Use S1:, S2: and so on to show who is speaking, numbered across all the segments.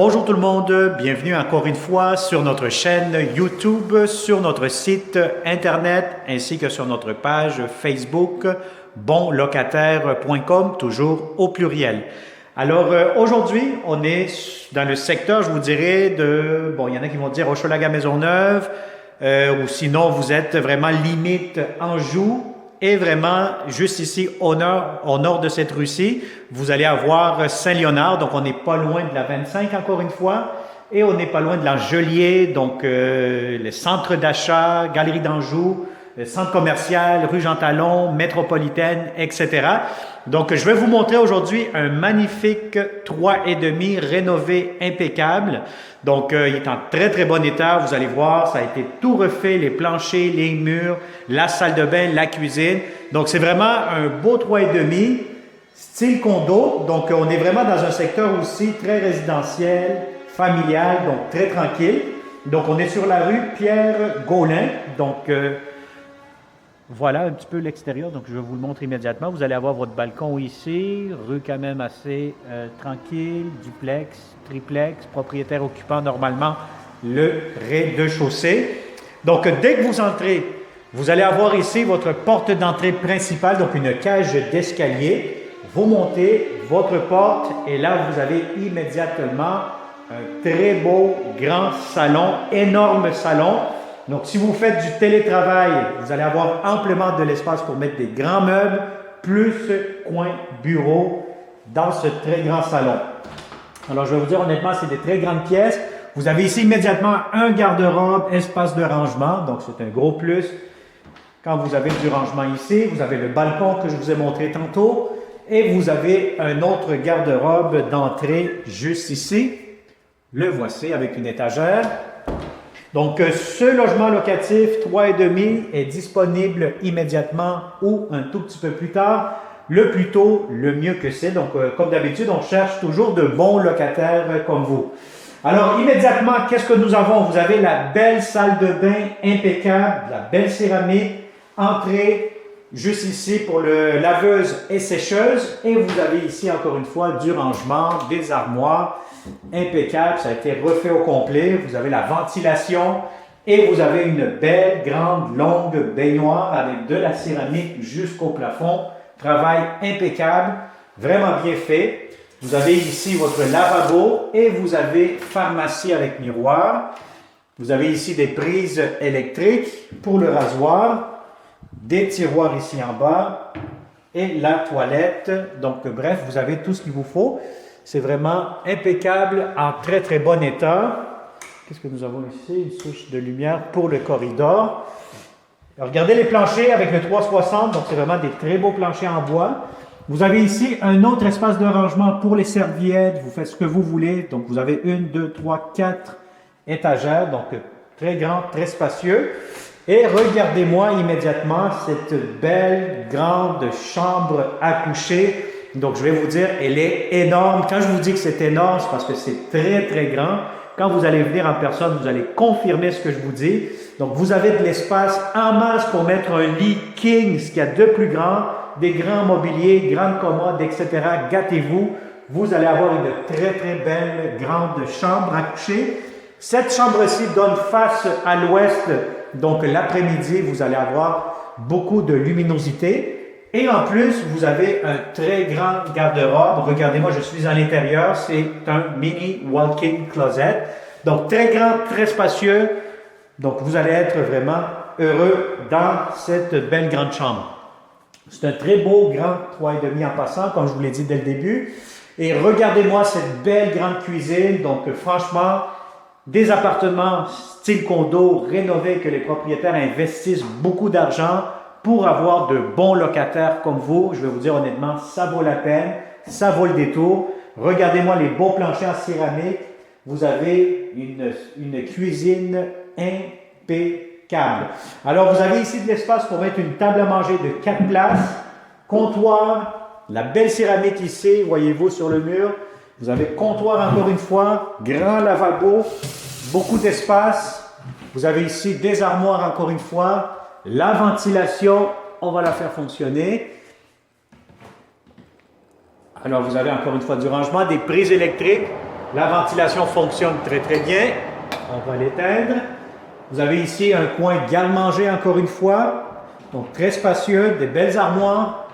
S1: bonjour tout le monde, bienvenue encore une fois sur notre chaîne YouTube, sur notre site internet ainsi que sur notre page Facebook bonlocataire.com, toujours au pluriel. Alors aujourd'hui, on est dans le secteur, je vous dirais, il y en a qui vont dire Hochelaga-Maisonneuve, ou sinon vous êtes vraiment limite Anjou. Et vraiment, juste ici, au nord de cette rue-ci, vous allez avoir Saint-Léonard, donc on n'est pas loin de la 25 encore une fois, et on n'est pas loin de l'Angelier, donc le centre d'achat, Galerie d'Anjou, le centre commercial, rue Jean-Talon, métropolitaine, etc. Donc, je vais vous montrer aujourd'hui un magnifique 3,5 rénové impeccable. Donc, il est en très, très bon état. Vous allez voir, ça a été tout refait, les planchers, les murs, la salle de bain, la cuisine. Donc, c'est vraiment un beau 3,5 style condo. Donc, on est vraiment dans un secteur aussi très résidentiel, familial, donc très tranquille. Donc, on est sur la rue Pierre-Gaulin. Donc, voilà un petit peu l'extérieur, donc je vais vous le montrer immédiatement. Vous allez avoir votre balcon ici, rue quand même assez tranquille, duplex, triplex, propriétaire occupant normalement le rez-de-chaussée. Donc dès que vous entrez, vous allez avoir ici votre porte d'entrée principale, donc une cage d'escalier. Vous montez votre porte et là vous avez immédiatement un très beau grand salon, énorme salon. Donc, si vous faites du télétravail, vous allez avoir amplement de l'espace pour mettre des grands meubles, plus coin bureau dans ce très grand salon. Alors, je vais vous dire honnêtement, c'est des très grandes pièces. Vous avez ici immédiatement un garde-robe, espace de rangement. Donc, c'est un gros plus. Quand vous avez du rangement ici, vous avez le balcon que je vous ai montré tantôt. Et vous avez un autre garde-robe d'entrée juste ici. Le voici avec une étagère. Donc, ce logement locatif 3,5 est disponible immédiatement ou un tout petit peu plus tard. Le plus tôt, le mieux que c'est. Donc, comme d'habitude, on cherche toujours de bons locataires comme vous. Alors, immédiatement, qu'est-ce que nous avons? Vous avez la belle salle de bain impeccable, la belle céramique, entrée juste ici pour le laveuse et sécheuse. Et vous avez ici, encore une fois, du rangement, des armoires. Impeccable, ça a été refait au complet. Vous avez la ventilation et vous avez une belle, grande, longue baignoire avec de la céramique jusqu'au plafond. Travail impeccable, vraiment bien fait. Vous avez ici votre lavabo et vous avez pharmacie avec miroir. Vous avez ici des prises électriques pour le rasoir, des tiroirs ici en bas et la toilette. Donc, bref, vous avez tout ce qu'il vous faut. C'est vraiment impeccable, en très très bon état. Qu'est-ce que nous avons ici? Une souche de lumière pour le corridor. Alors, regardez les planchers avec le 360, donc c'est vraiment des très beaux planchers en bois. Vous avez ici un autre espace de rangement pour les serviettes, vous faites ce que vous voulez. Donc vous avez 1, 2, 3, 4 étagères, donc très grand, très spacieux. Et regardez-moi immédiatement cette belle grande chambre à coucher. Donc, je vais vous dire, elle est énorme. Quand je vous dis que c'est énorme, c'est parce que c'est très, très grand. Quand vous allez venir en personne, vous allez confirmer ce que je vous dis. Donc, vous avez de l'espace en masse pour mettre un lit king, ce qu'il y a de plus grand, des grands mobiliers, grandes commodes, etc. Gâtez-vous. Vous allez avoir une très, très belle grande chambre à coucher. Cette chambre-ci donne face à l'ouest. Donc, l'après-midi, vous allez avoir beaucoup de luminosité. Et en plus, vous avez un très grand garde-robe. Regardez-moi, je suis à l'intérieur. C'est un mini walk-in closet. Donc, très grand, très spacieux. Donc, vous allez être vraiment heureux dans cette belle grande chambre. C'est un très beau grand 3,5 en passant, comme je vous l'ai dit dès le début. Et regardez-moi cette belle grande cuisine. Donc, franchement, des appartements style condo rénovés que les propriétaires investissent beaucoup d'argent pour avoir de bons locataires comme vous. Je vais vous dire honnêtement, ça vaut la peine, ça vaut le détour. Regardez-moi les beaux planchers en céramique. Vous avez une cuisine impeccable. Alors, vous avez ici de l'espace pour mettre une table à manger de 4 places, comptoir, la belle céramique ici, voyez-vous sur le mur. Vous avez comptoir encore une fois, grand lavabo, beaucoup d'espace. Vous avez ici des armoires encore une fois. La ventilation, on va la faire fonctionner. Alors, vous avez encore une fois du rangement, des prises électriques La ventilation fonctionne très très bien. On va l'éteindre. Vous avez ici un coin garde-manger encore une fois. Donc très spacieux, des belles armoires.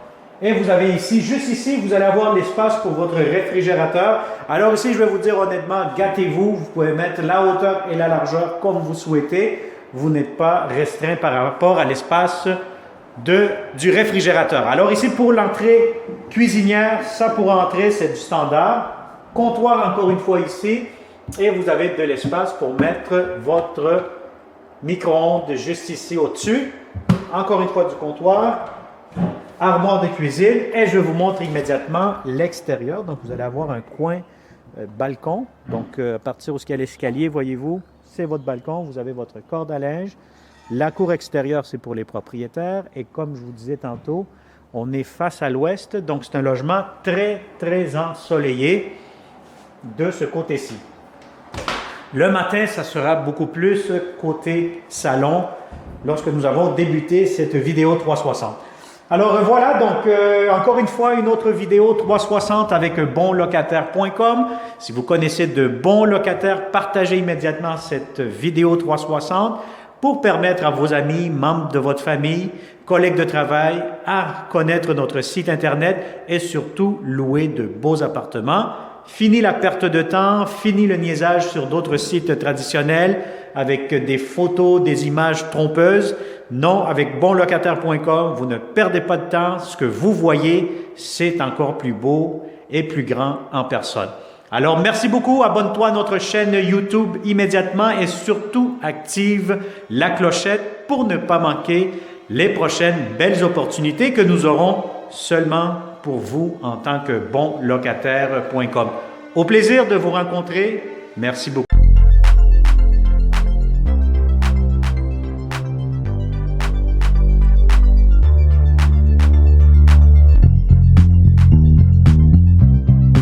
S1: Et vous avez ici, juste ici, vous allez avoir l'espace pour votre réfrigérateur. Alors ici, je vais vous dire honnêtement, gâtez-vous. Vous pouvez mettre la hauteur et la largeur comme vous souhaitez. Vous n'êtes pas restreint par rapport à l'espace du réfrigérateur. Alors ici, pour l'entrée cuisinière, ça pour entrer, c'est du standard. Comptoir encore une fois ici. Et vous avez de l'espace pour mettre votre micro-ondes juste ici au-dessus. Encore une fois du comptoir. Armoire de cuisine et je vous montre immédiatement l'extérieur. Donc, vous allez avoir un coin balcon. Donc, à partir où il y a l'escalier, voyez-vous, c'est votre balcon. Vous avez votre corde à linge. La cour extérieure, c'est pour les propriétaires. Et comme je vous disais tantôt, on est face à l'ouest. Donc, c'est un logement très, très ensoleillé de ce côté-ci. Le matin, ça sera beaucoup plus côté salon lorsque nous avons débuté cette vidéo 360. Alors voilà, donc encore une fois, une autre vidéo 360 avec bonlocataire.com. Si vous connaissez de bons locataires, partagez immédiatement cette vidéo 360 pour permettre à vos amis, membres de votre famille, collègues de travail à connaître notre site Internet et surtout louer de beaux appartements. Fini la perte de temps, fini le niaisage sur d'autres sites traditionnels avec des photos, des images trompeuses. Non, avec bonlocataire.com, vous ne perdez pas de temps. Ce que vous voyez, c'est encore plus beau et plus grand en personne. Alors, merci beaucoup. Abonne-toi à notre chaîne YouTube immédiatement et surtout active la clochette pour ne pas manquer les prochaines belles opportunités que nous aurons seulement pour vous en tant que bonlocataire.com. Au plaisir de vous rencontrer. Merci beaucoup.